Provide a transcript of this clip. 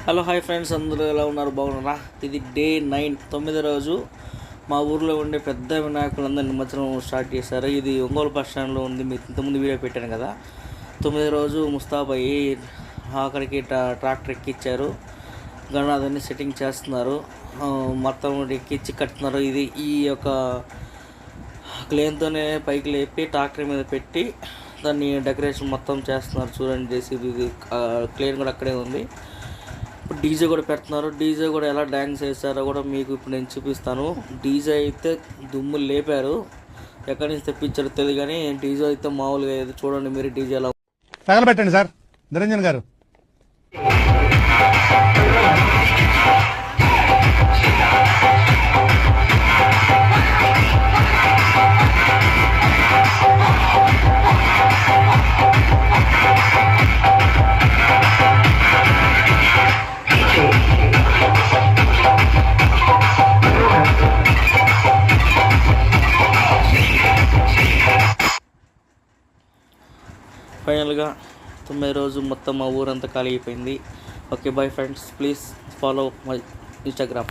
Hello hi friends, అందరూ ఎలా ఉన్నారు? బాగున్నారా? ఇది డే 9, 9వ రోజు. మా ఊర్లో ఉండే పెద్ద వినాయకులందరూ నిమజ్జనం స్టార్ట్ చేశారు. ఇది ఒంగోలు బస్ స్టాండ్లో ఉంది. మీకు ఇంతకుముందు వీడియో పెట్టాను కదా. 9వ రోజు ముస్తాబయ్యి ఆఖరికి ట్రాక్టర్ ఎక్కిచ్చారు. గణనాథన్ని సెట్టింగ్ చేస్తున్నారు. మొత్తం ఎక్కించి కట్టుతున్నారు. ఈ యొక్క క్లేన్తోనే పైకి లేపి ట్రాక్టర్ మీద పెట్టి దాన్ని డెకరేషన్ మొత్తం చేస్తున్నారు. చూడండి, జేసీబీ ఇది క్లేన్ కూడా అక్కడే ఉంది. డీజే కూడా పెడుతున్నారు. డీజే కూడా ఎలా డ్యాన్స్ వేస్తారో కూడా మీకు ఇప్పుడు నేను చూపిస్తాను. డీజే అయితే దుమ్ము లేపారు. ఎక్కడి నుంచి తెప్పించారో తెలియదు, కానీ డీజే అయితే మామూలుగా అయితే చూడండి మీరు. డీజే ఎలా తగలబెట్టండి సార్ నిరంజన్ గారు. ఫైనల్గా 9వ రోజు మొత్తం మా ఊరంతా ఖాళీ అయిపోయింది. Okay, bye friends, please follow my Instagram.